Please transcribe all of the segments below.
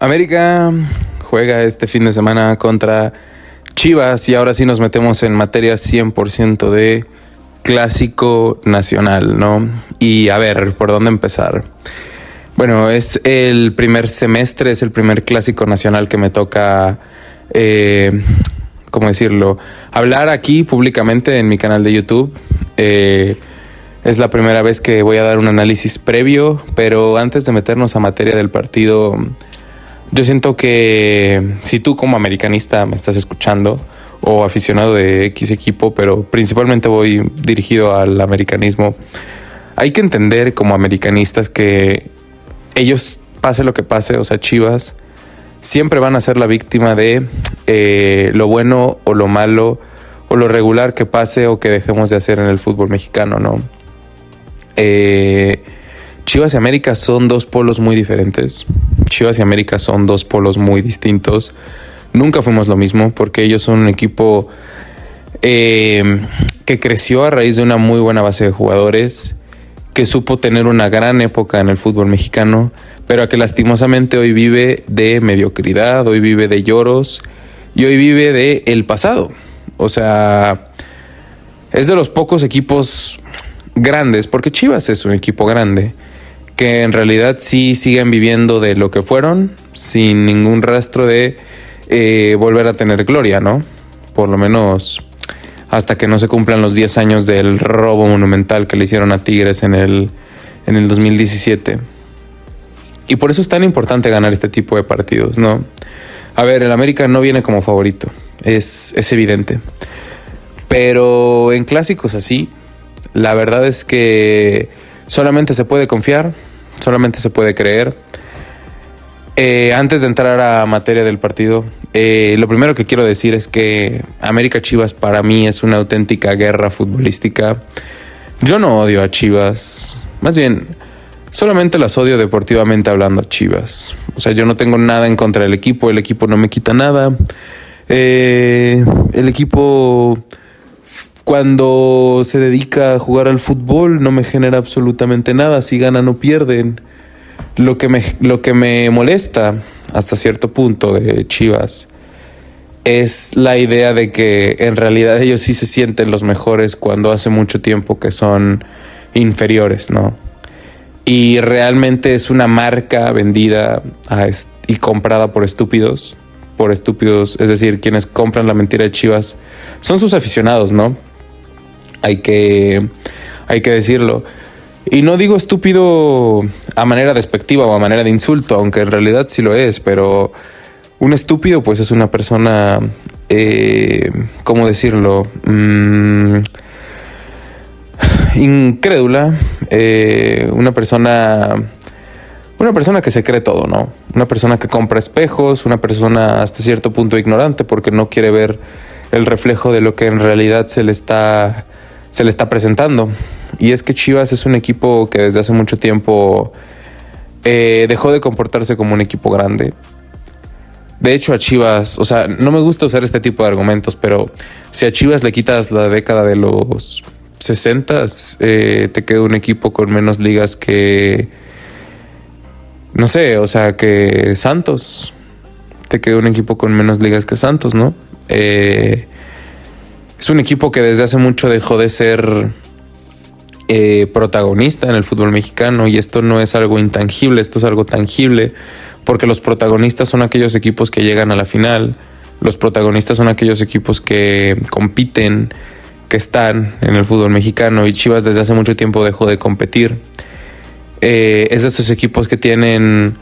América juega este fin de semana contra Chivas y ahora sí nos metemos en materia 100% de clásico nacional, ¿no? Y a ver, ¿por dónde empezar? Bueno, es el primer semestre, es el primer clásico nacional que me toca, ¿cómo decirlo? Hablar aquí públicamente en mi canal de YouTube. Es la primera vez que voy a dar un análisis previo, pero antes de meternos a materia del partido, yo siento que si tú como americanista me estás escuchando o aficionado de X equipo, pero principalmente voy dirigido al americanismo, hay que entender como americanistas que ellos, pase lo que pase, o sea, Chivas, siempre van a ser la víctima de lo bueno o lo malo o lo regular que pase o que dejemos de hacer en el fútbol mexicano, ¿no? Chivas y América son dos polos muy diferentes. Chivas y América son dos polos muy distintos. Nunca fuimos lo mismo porque ellos son un equipo que creció a raíz de una muy buena base de jugadores, que supo tener una gran época en el fútbol mexicano, pero que lastimosamente hoy vive de mediocridad, hoy vive de lloros y hoy vive de el pasado. O sea, es de los pocos equipos grandes, porque Chivas es un equipo grande, que en realidad sí siguen viviendo de lo que fueron, sin ningún rastro de volver a tener gloria, ¿no? Por lo menos hasta que no se cumplan los 10 años del robo monumental que le hicieron a Tigres en el 2017. Y por eso es tan importante ganar este tipo de partidos, ¿no? A ver, el América no viene como favorito, es evidente. Pero en clásicos así, la verdad es que solamente se puede confiar, solamente se puede creer. Antes de entrar a materia del partido, lo primero que quiero decir es que América Chivas para mí es una auténtica guerra futbolística. Yo no odio a Chivas, más bien solamente las odio deportivamente hablando a Chivas. O sea, yo no tengo nada en contra del equipo, el equipo no me quita nada. El equipo, cuando se dedica a jugar al fútbol, no me genera absolutamente nada. Si ganan o pierden. Lo que me molesta hasta cierto punto de Chivas es la idea de que en realidad ellos sí se sienten los mejores cuando hace mucho tiempo que son inferiores, ¿no? Y realmente es una marca vendida y comprada por estúpidos, es decir, quienes compran la mentira de Chivas son sus aficionados, ¿no? Hay que decirlo. Y no digo estúpido a manera despectiva o a manera de insulto, aunque en realidad sí lo es, pero un estúpido pues es una persona, ¿cómo decirlo? Incrédula, una persona que se cree todo, ¿no? Una persona que compra espejos, una persona hasta cierto punto ignorante porque no quiere ver el reflejo de lo que en realidad se le está presentando. Y es que Chivas es un equipo que desde hace mucho tiempo dejó de comportarse como un equipo grande. De hecho, a Chivas, o sea, no me gusta usar este tipo de argumentos, pero si a Chivas le quitas la década de los 60s, te queda un equipo con menos ligas que, no sé, o sea, que Santos. Te queda un equipo con menos ligas que Santos, ¿no? Es un equipo que desde hace mucho dejó de ser protagonista en el fútbol mexicano, y esto no es algo intangible, esto es algo tangible, porque los protagonistas son aquellos equipos que llegan a la final, los protagonistas son aquellos equipos que compiten, que están en el fútbol mexicano, y Chivas desde hace mucho tiempo dejó de competir. Es de esos equipos que tienen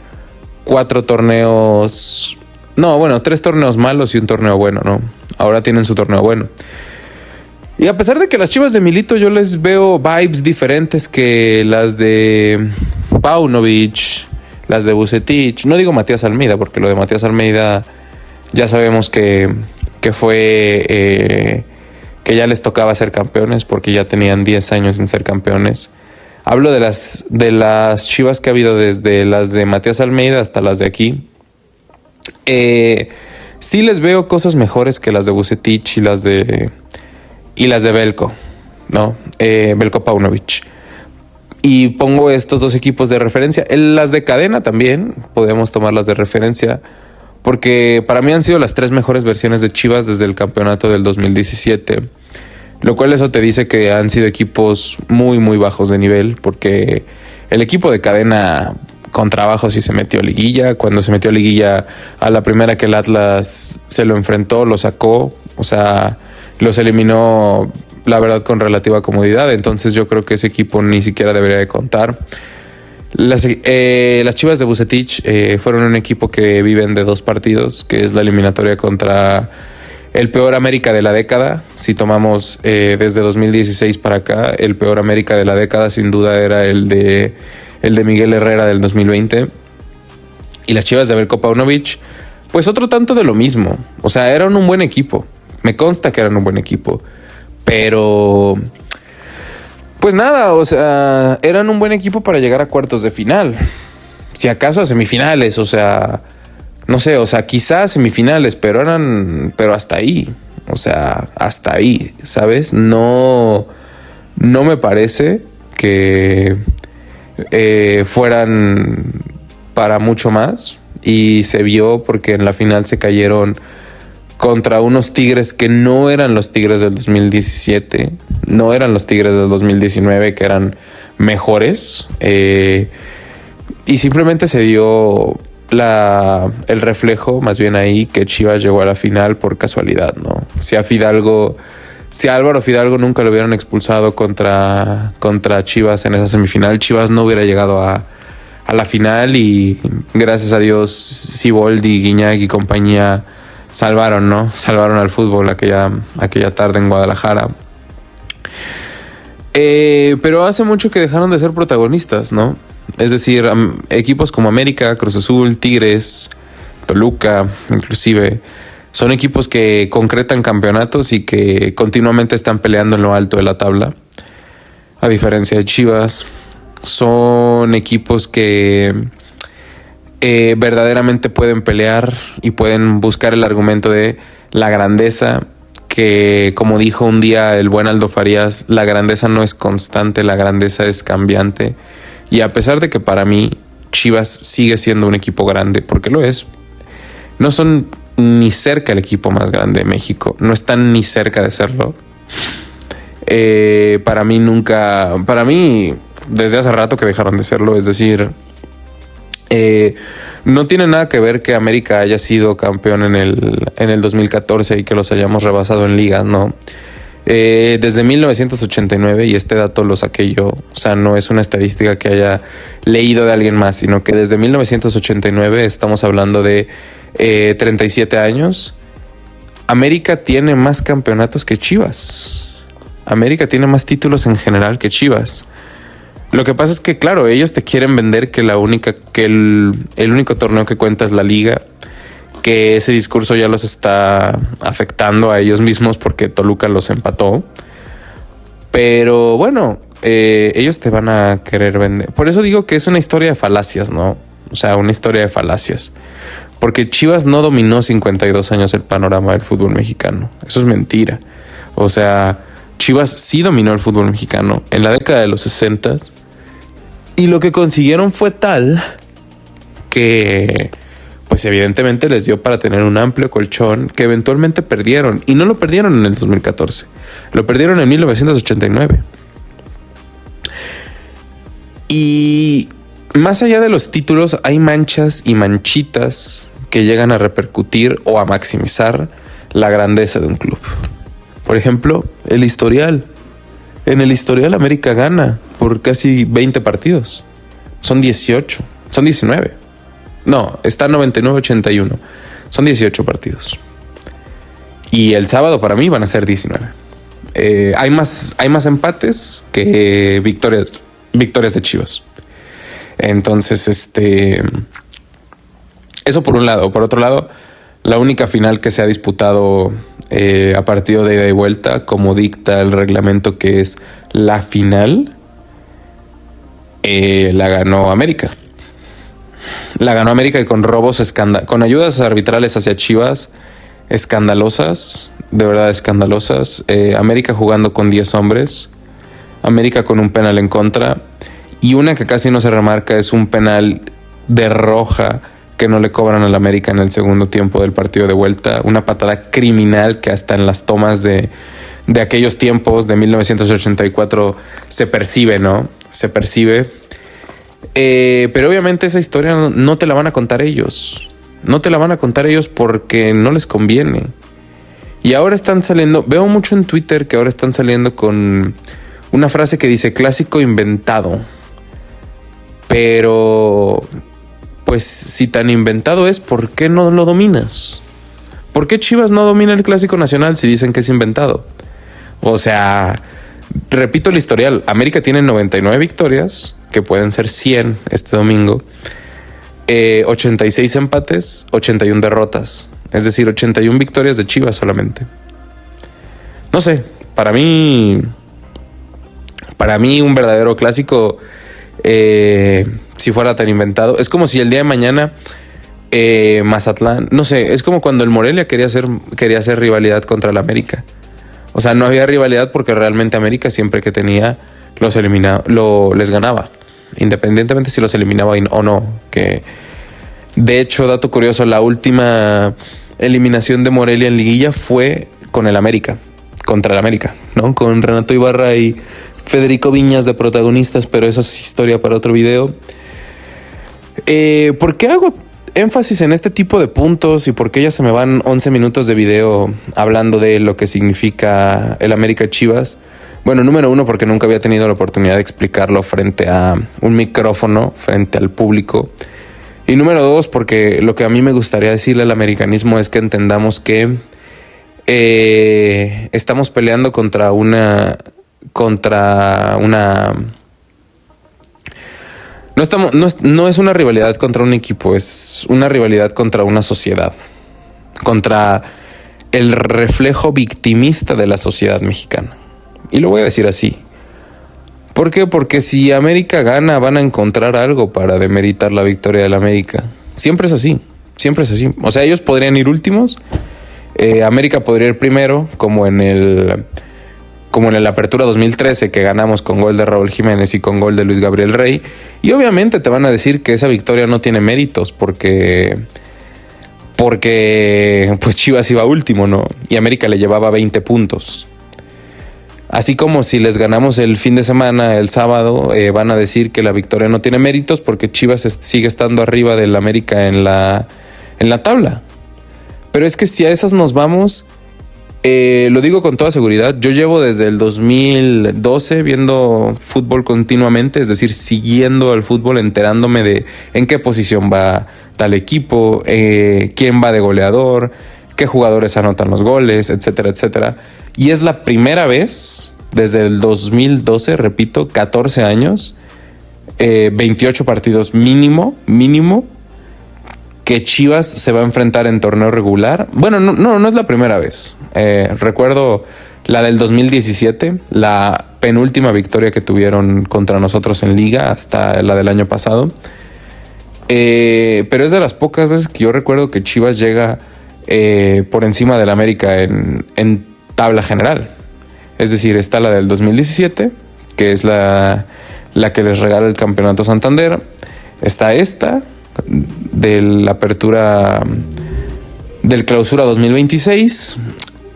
3 torneos malos y un torneo bueno, ¿no? Ahora tienen su torneo bueno. Y a pesar de que las Chivas de Milito yo les veo vibes diferentes que las de Paunovic, las de Vucetich, no digo Matías Almeida, porque lo de Matías Almeida ya sabemos que fue que ya les tocaba ser campeones porque ya tenían 10 años sin ser campeones. Hablo de las Chivas que ha habido desde las de Matías Almeida hasta las de aquí. Sí les veo cosas mejores que las de Vucetich y las de Belko, ¿no? Belko Paunovic. Y pongo estos dos equipos de referencia. Las de cadena también podemos tomarlas de referencia, porque para mí han sido las 3 mejores versiones de Chivas desde el campeonato del 2017. Lo cual eso te dice que han sido equipos muy, muy bajos de nivel, porque el equipo de cadena con trabajo sí se metió a liguilla. Cuando se metió a liguilla, a la primera que el Atlas se lo enfrentó, lo sacó. O sea, los eliminó, la verdad, con relativa comodidad. Entonces yo creo que ese equipo ni siquiera debería de contar. Las Chivas de Vucetich fueron un equipo que viven de 2 partidos, que es la eliminatoria contra el peor América de la década. Si tomamos desde 2016 para acá, el peor América de la década sin duda era el de Miguel Herrera del 2020. Y las Chivas de Belko Paunovic, pues otro tanto de lo mismo. O sea, eran un buen equipo. Me consta que eran un buen equipo. Pero pues nada, o sea, eran un buen equipo para llegar a cuartos de final. Si acaso a semifinales, o sea, no sé, o sea, quizás semifinales, pero hasta ahí. O sea, hasta ahí, ¿sabes? No me parece que fueran para mucho más. Y se vio porque en la final se cayeron contra unos Tigres que no eran los Tigres del 2017, no eran los Tigres del 2019, que eran mejores. Y simplemente se dio el reflejo, más bien ahí, que Chivas llegó a la final por casualidad, ¿no? Si a Álvaro Fidalgo nunca lo hubieran expulsado contra Chivas en esa semifinal, Chivas no hubiera llegado a la final, y gracias a Dios Siboldi, Guiñac y compañía salvaron, ¿no? Salvaron al fútbol aquella tarde en Guadalajara. Pero hace mucho que dejaron de ser protagonistas, ¿no? Es decir, equipos como América, Cruz Azul, Tigres, Toluca, inclusive, son equipos que concretan campeonatos y que continuamente están peleando en lo alto de la tabla. A diferencia de Chivas, son equipos que verdaderamente pueden pelear y pueden buscar el argumento de la grandeza, que como dijo un día el buen Aldo Farías, la grandeza no es constante, la grandeza es cambiante. Y a pesar de que para mí Chivas sigue siendo un equipo grande, porque lo es, no son ni cerca el equipo más grande de México, no están ni cerca de serlo. Para mí desde hace rato que dejaron de serlo, es decir, no tiene nada que ver que América haya sido campeón en el 2014 y que los hayamos rebasado en ligas, ¿no? Desde 1989, y este dato lo saqué yo, o sea, no es una estadística que haya leído de alguien más, sino que desde 1989, estamos hablando de 37 años, América tiene más campeonatos que Chivas. América tiene más títulos en general que Chivas. Lo que pasa es que, claro, ellos te quieren vender que el único torneo que cuenta es la liga, que ese discurso ya los está afectando a ellos mismos porque Toluca los empató. Pero bueno, ellos te van a querer vender. Por eso digo que es una historia de falacias, ¿no? O sea, una historia de falacias. Porque Chivas no dominó 52 años el panorama del fútbol mexicano. Eso es mentira. O sea, Chivas sí dominó el fútbol mexicano en la década de los 60. Y lo que consiguieron fue tal que, pues evidentemente les dio para tener un amplio colchón que eventualmente perdieron. Y no lo perdieron en el 2014, lo perdieron en 1989. Y más allá de los títulos, hay manchas y manchitas que llegan a repercutir o a maximizar la grandeza de un club. Por ejemplo, el historial. En el historial América gana por casi 20 partidos. Son 18, son 19. No, está 99-81. Son 18 partidos. Y el sábado para mí van a ser 19. Hay más empates que victorias de Chivas. Entonces, eso por un lado. Por otro lado, la única final que se ha disputado a partido de ida y vuelta, como dicta el reglamento, que es la final, la ganó América. La ganó América, y con robos, con ayudas arbitrales hacia Chivas escandalosas, de verdad escandalosas. América jugando con 10 hombres, América con un penal en contra, Y una que casi no se remarca es un penal de roja que no le cobran al América en el segundo tiempo del partido de vuelta. Una patada criminal que hasta en las tomas de aquellos tiempos, de 1984, se percibe, ¿no? Se percibe. Pero obviamente esa historia no te la van a contar ellos. No te la van a contar ellos porque no les conviene. Y ahora están saliendo, veo mucho en Twitter que ahora están saliendo con una frase que dice clásico inventado. Pero, pues si tan inventado es, ¿por qué no lo dominas? ¿Por qué Chivas no domina el clásico nacional si dicen que es inventado? O sea, repito el historial. América tiene 99 victorias, que pueden ser 100 este domingo. 86 empates, 81 derrotas. Es decir, 81 victorias de Chivas solamente. No sé, para mí un verdadero clásico, si fuera tan inventado, es como si el día de mañana Mazatlán, no sé, es como cuando el Morelia quería hacer rivalidad contra el América. O sea, no había rivalidad porque realmente América siempre que tenía les ganaba, independientemente si los eliminaba o no. Que de hecho, dato curioso, la última eliminación de Morelia en liguilla fue con el América, contra el América, ¿no? Con Renato Ibarra y Federico Viñas de protagonistas, pero eso es historia para otro video. ¿Por qué hago énfasis en este tipo de puntos y por qué ya se me van 11 minutos de video hablando de lo que significa el América Chivas? Bueno, número uno, porque nunca había tenido la oportunidad de explicarlo frente a un micrófono, frente al público. Y número dos, porque lo que a mí me gustaría decirle al americanismo es que entendamos que estamos peleando contra una no es una rivalidad contra un equipo, es una rivalidad contra una sociedad, contra el reflejo victimista de la sociedad mexicana. Y lo voy a decir así. ¿Por qué? Porque si América gana, van a encontrar algo para demeritar la victoria del América. Siempre es así, siempre es así. O sea, ellos podrían ir últimos, América podría ir primero, como en el Apertura 2013, que ganamos con gol de Raúl Jiménez y con gol de Luis Gabriel Rey. Y obviamente te van a decir que esa victoria no tiene méritos porque pues Chivas iba último, ¿no? Y América le llevaba 20 puntos. Así como si les ganamos el fin de semana, el sábado, van a decir que la victoria no tiene méritos porque Chivas sigue estando arriba del América en la tabla. Pero es que si a esas nos vamos, lo digo con toda seguridad, yo llevo desde el 2012 viendo fútbol continuamente, es decir, siguiendo al fútbol, enterándome de en qué posición va tal equipo, quién va de goleador, qué jugadores anotan los goles, etcétera, etcétera. Y es la primera vez desde el 2012, repito, 14 años, 28 partidos mínimo, que Chivas se va a enfrentar en torneo regular. Bueno, no es la primera vez. Recuerdo la del 2017, la penúltima victoria que tuvieron contra nosotros en liga hasta la del año pasado. Pero es de las pocas veces que yo recuerdo que Chivas llega por encima del América en tabla general. Es decir, está la del 2017, que es la que les regala el Campeonato Santander. Está esta de la apertura del Clausura 2026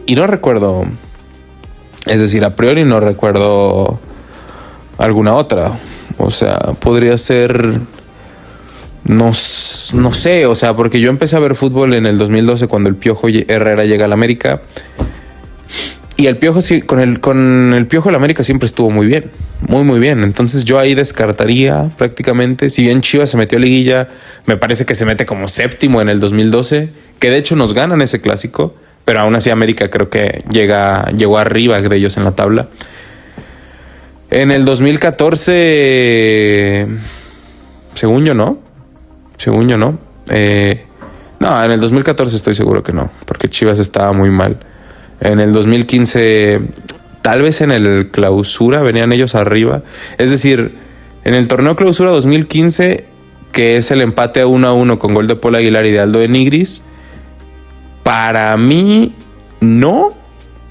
y no recuerdo, es decir, a priori no recuerdo alguna otra. O sea, podría ser, no sé, o sea, porque yo empecé a ver fútbol en el 2012 cuando el Piojo Herrera llega al América. Y el Piojo, sí, con el Piojo el América siempre estuvo muy bien, muy bien. Entonces yo ahí descartaría prácticamente, si bien Chivas se metió a liguilla, me parece que se mete como séptimo en el 2012, que de hecho nos ganan ese clásico, pero aún así América creo que llegó arriba de ellos en la tabla. En el 2014, según yo no. No, en el 2014 estoy seguro que no, porque Chivas estaba muy mal. En el 2015, tal vez en el Clausura venían ellos arriba. Es decir, en el torneo Clausura 2015, que es el empate a 1-1 con gol de Paul Aguilar y de Aldo de Nigris, para mí no,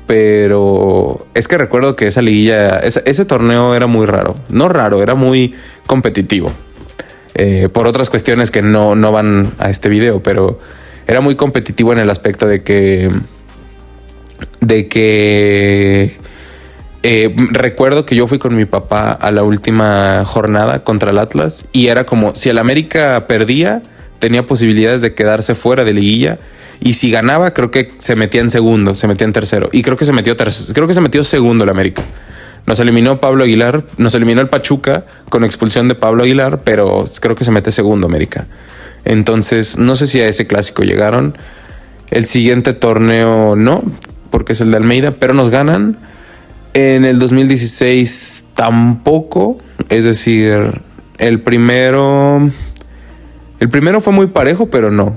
pero es que recuerdo que esa liguilla, ese torneo era muy raro. No raro, era muy competitivo. Por otras cuestiones que no van a este video, pero era muy competitivo en el aspecto de que recuerdo que yo fui con mi papá a la última jornada contra el Atlas y era como si el América perdía, tenía posibilidades de quedarse fuera de liguilla, y si ganaba creo que se metía en segundo, se metía en tercero, y creo que se metió segundo el América. Nos eliminó Pablo Aguilar, nos eliminó el Pachuca con expulsión de Pablo Aguilar, pero creo que se mete segundo América. Entonces no sé si a ese clásico llegaron. El siguiente torneo no, porque es el de Almeida, pero nos ganan. En el 2016 tampoco, es decir, el primero fue muy parejo, pero no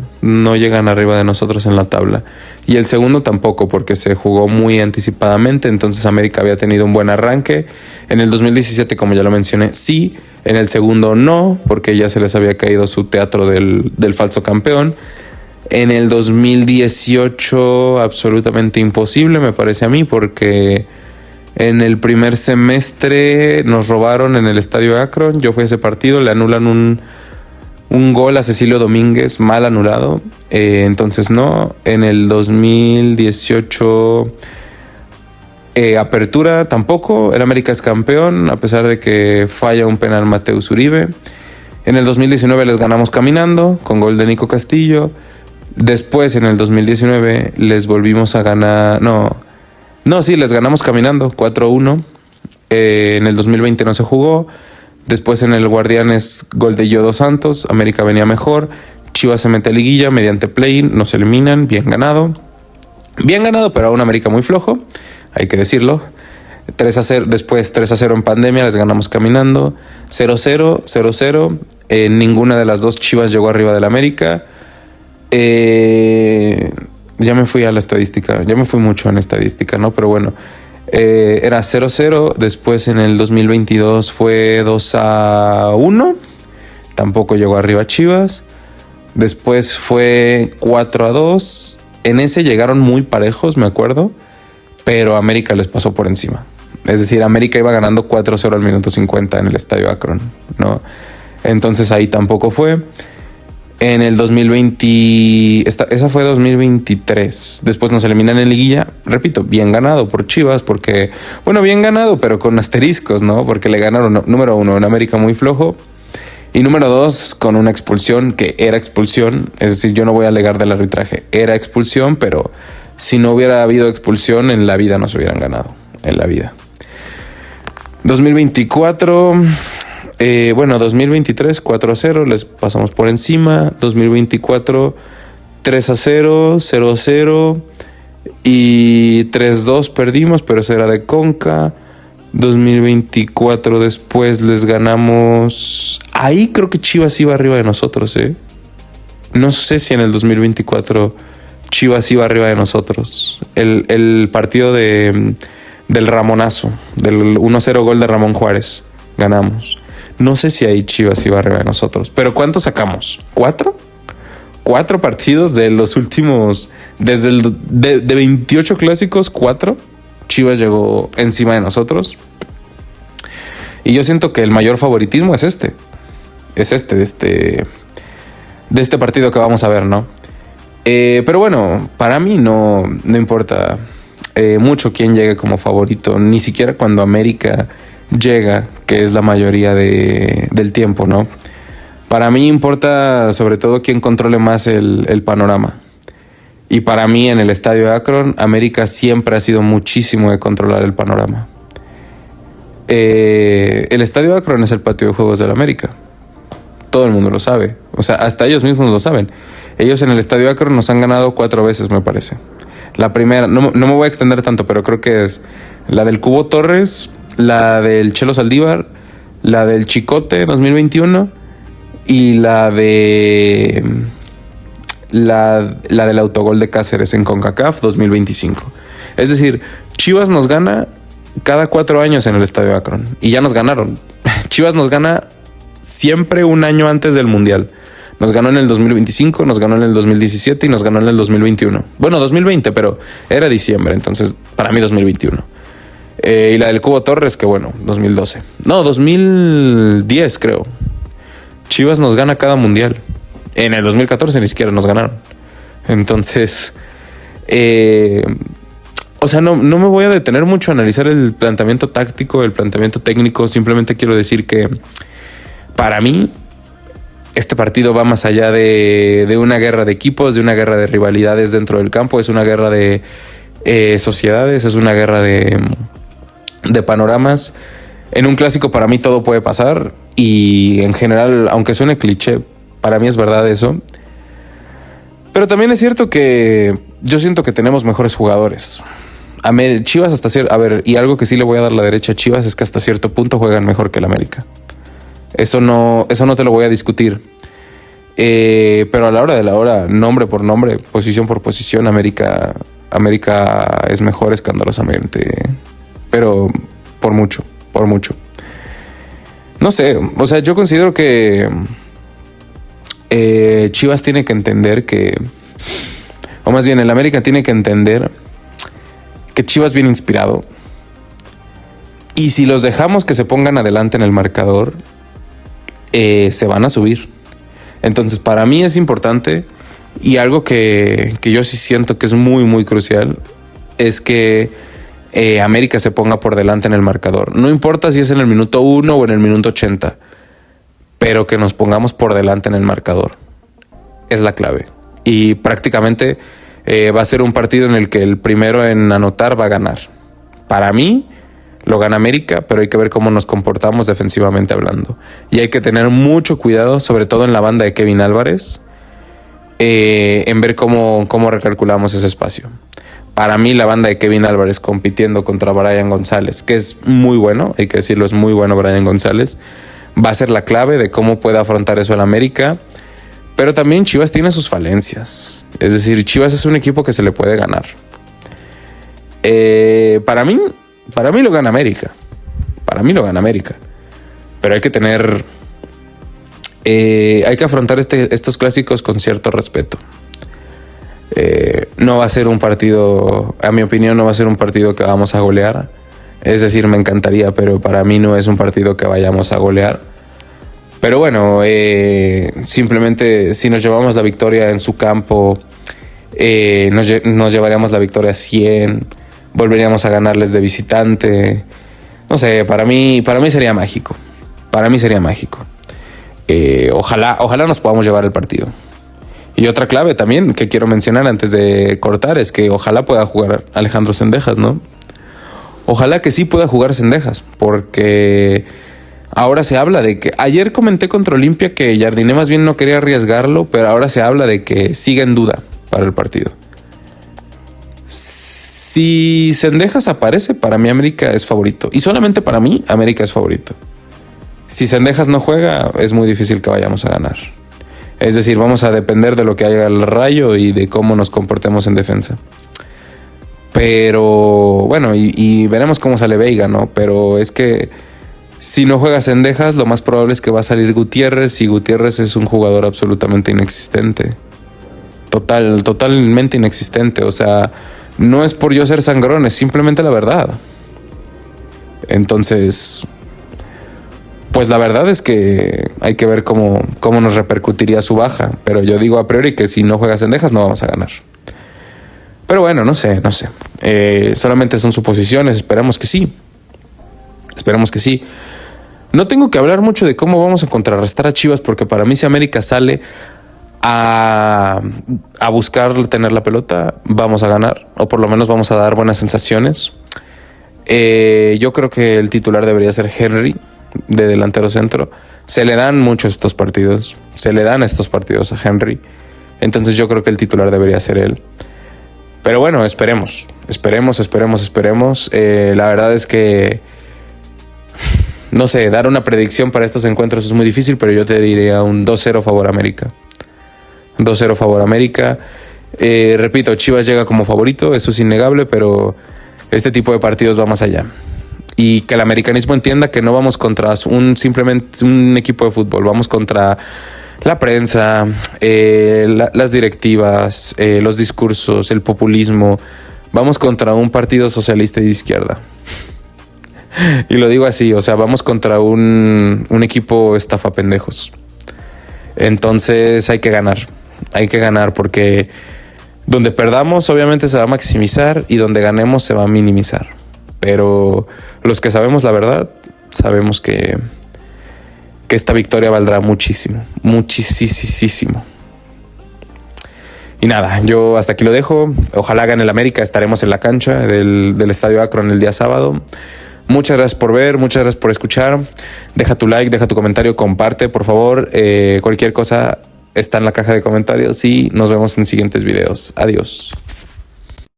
llegan arriba de nosotros en la tabla. Y el segundo tampoco, porque se jugó muy anticipadamente, entonces América había tenido un buen arranque. En el 2017, como ya lo mencioné, sí. En el segundo no, porque ya se les había caído su teatro del falso campeón. En el 2018 absolutamente imposible, me parece a mí, porque en el primer semestre nos robaron en el estadio Akron. Yo fui a ese partido, le anulan un gol a Cecilio Domínguez mal anulado. Entonces no. En el 2018 apertura tampoco. El América es campeón a pesar de que falla un penal Mateus Uribe. En el 2019 les ganamos caminando con gol de Nico Castillo. Después en el 2019 les volvimos a ganar. Sí, les ganamos caminando 4-1. En el 2020 no se jugó. Después en el Guardianes, gol de Yodo Santos. América venía mejor. Chivas se mete a liguilla mediante play-in. Nos eliminan. Bien ganado. Bien ganado, pero aún América muy flojo. Hay que decirlo. 3-0. Después 3-0 en pandemia. Les ganamos caminando. 0-0. 0-0. Ninguna de las dos Chivas llegó arriba del América. Ya me fui a la estadística. Ya me fui mucho en estadística, ¿no? Pero bueno. Era 0-0, después en el 2022 fue 2-1, tampoco llegó arriba Chivas, después fue 4-2, en ese llegaron muy parejos, me acuerdo, pero América les pasó por encima, es decir, América iba ganando 4-0 al minuto 50 en el estadio Akron, ¿no? Entonces ahí tampoco fue. En el 2020, esa fue 2023. Después nos eliminan en liguilla. Repito, bien ganado por Chivas, porque, bueno, bien ganado, pero con asteriscos, ¿no? Porque le ganaron, número 1, en América muy flojo. Y número 2, con una expulsión que era expulsión. Es decir, yo no voy a alegar del arbitraje. Era expulsión, pero si no hubiera habido expulsión, en la vida nos hubieran ganado. En la vida. 2024... 2023 4-0, les pasamos por encima. 2024 3-0, 0-0 y 3-2 perdimos, pero esa era de Conca. 2024 después les ganamos. Ahí creo que Chivas iba arriba de nosotros, No sé si en el 2024 Chivas iba arriba de nosotros. El partido del Ramonazo, del 1-0 gol de Ramón Juárez, ganamos. No sé si ahí Chivas iba arriba de nosotros. Pero ¿cuántos sacamos? ¿4? 4 partidos de los últimos... de 28 clásicos, 4. Chivas llegó encima de nosotros. Y yo siento que el mayor favoritismo es este. Es de este partido que vamos a ver, ¿no? Pero bueno, para mí no importa mucho quién llegue como favorito. Ni siquiera cuando América llega, que es la mayoría del tiempo, ¿no? Para mí importa sobre todo quién controle más el panorama. Y para mí en el estadio Akron, América siempre ha sido muchísimo de controlar el panorama. El estadio Akron es el patio de juegos del América. Todo el mundo lo sabe. O sea, hasta ellos mismos lo saben. Ellos en el estadio Akron nos han ganado 4 veces, me parece. La primera, no me voy a extender tanto, pero creo que es la del Cubo Torres, la del Chelo Saldívar, la del Chicote 2021 y la del autogol de Cáceres en CONCACAF 2025. Es decir, Chivas nos gana cada 4 años en el estadio Akron y ya nos ganaron. Chivas nos gana siempre un año antes del Mundial. Nos ganó en el 2025, nos ganó en el 2017 y nos ganó en el 2021. Bueno, 2020, pero era diciembre, entonces para mí 2021. Y la del Cubo Torres, que bueno, 2012. No, 2010 creo. Chivas nos gana cada mundial. En el 2014 ni siquiera nos ganaron. Entonces, o sea, no me voy a detener mucho a analizar el planteamiento táctico, el planteamiento técnico. Simplemente quiero decir que para mí este partido va más allá de una guerra de equipos, de una guerra de rivalidades dentro del campo. Es una guerra de sociedades, es una guerra de panoramas. En un clásico para mí todo puede pasar y en general, aunque suene cliché, para mí es verdad eso. Pero también es cierto que yo siento que tenemos mejores jugadores. Chivas hasta cierto... A ver, y algo que sí le voy a dar la derecha a Chivas es que hasta cierto punto juegan mejor que el América. Eso no te lo voy a discutir. Pero a la hora de la hora, nombre por nombre, posición por posición, América es mejor escandalosamente. Pero por mucho. No sé, o sea, yo considero que Chivas tiene que entender que, o más bien el América tiene que entender que Chivas viene inspirado. Y si los dejamos que se pongan adelante en el marcador, se van a subir. Entonces para mí es importante y algo que yo sí siento que es muy, muy crucial es que América se ponga por delante en el marcador. No importa si es en el minuto 1 o en el minuto 80, pero que nos pongamos por delante en el marcador. Es la clave. Y prácticamente va a ser un partido en el que el primero en anotar va a ganar. Para mí lo gana América, pero hay que ver cómo nos comportamos defensivamente hablando. Y hay que tener mucho cuidado, sobre todo en la banda de Kevin Álvarez, en ver cómo recalculamos ese espacio. Para mí la banda de Kevin Álvarez compitiendo contra Brian González, que es muy bueno, hay que decirlo, es muy bueno Brian González, va a ser la clave de cómo puede afrontar eso el América. Pero también Chivas tiene sus falencias. Es decir, Chivas es un equipo que se le puede ganar. Para mí lo gana América. Pero hay que tener... hay que afrontar estos clásicos con cierto respeto. No va a ser un partido, a mi opinión, no va a ser un partido que vamos a golear. Es decir, me encantaría, pero para mí no es un partido que vayamos a golear. Pero bueno, simplemente si nos llevamos la victoria en su campo, nos llevaríamos la victoria 100, volveríamos a ganarles de visitante. No sé, para mí sería mágico. Ojalá nos podamos llevar el partido. Y otra clave también que quiero mencionar antes de cortar es que ojalá pueda jugar Alejandro Zendejas, ¿no? Ojalá que sí pueda jugar Zendejas, porque ahora se habla de que... Ayer comenté contra Olimpia que Jardiné más bien no quería arriesgarlo, pero ahora se habla de que sigue en duda para el partido. Si Zendejas aparece, para mí América es favorito. Y solamente para mí, América es favorito. Si Zendejas no juega, es muy difícil que vayamos a ganar. Es decir, vamos a depender de lo que haga el Rayo y de cómo nos comportemos en defensa. Pero bueno, y veremos cómo sale Veiga, ¿no? Pero es que si no juega Zendejas, lo más probable es que va a salir Gutiérrez, y Gutiérrez es un jugador absolutamente inexistente. Totalmente inexistente. O sea, no es por yo ser sangrón, es simplemente la verdad. Entonces, pues la verdad es que hay que ver cómo nos repercutiría su baja. Pero yo digo a priori que si no juega Zendejas no vamos a ganar. Pero bueno, no sé. Solamente son suposiciones, esperamos que sí. No tengo que hablar mucho de cómo vamos a contrarrestar a Chivas, porque para mí si América sale a buscar tener la pelota, vamos a ganar, o por lo menos vamos a dar buenas sensaciones. Yo creo que el titular debería ser Henry, de delantero centro. Se le dan muchos estos partidos a Henry, entonces yo creo que el titular debería ser él. Pero bueno, esperemos. La verdad es que no sé, dar una predicción para estos encuentros es muy difícil, pero yo te diría un 2-0 favor América. 2-0 favor América. Repito, Chivas llega como favorito, eso es innegable, pero este tipo de partidos va más allá. Y que el americanismo entienda que no vamos contra simplemente un equipo de fútbol, vamos contra La prensa, las directivas, los discursos, el populismo. Vamos contra un partido socialista y de izquierda. Y lo digo así, o sea, vamos contra un equipo estafapendejos. Entonces hay que ganar porque donde perdamos obviamente se va a maximizar y donde ganemos se va a minimizar. Pero los que sabemos la verdad, sabemos que esta victoria valdrá muchísimo, muchísimo. Y nada, yo hasta aquí lo dejo. Ojalá gane el América, estaremos en la cancha del Estadio Akron el día sábado. Muchas gracias por ver, muchas gracias por escuchar. Deja tu like, deja tu comentario, comparte, por favor. Cualquier cosa está en la caja de comentarios y nos vemos en siguientes videos. Adiós.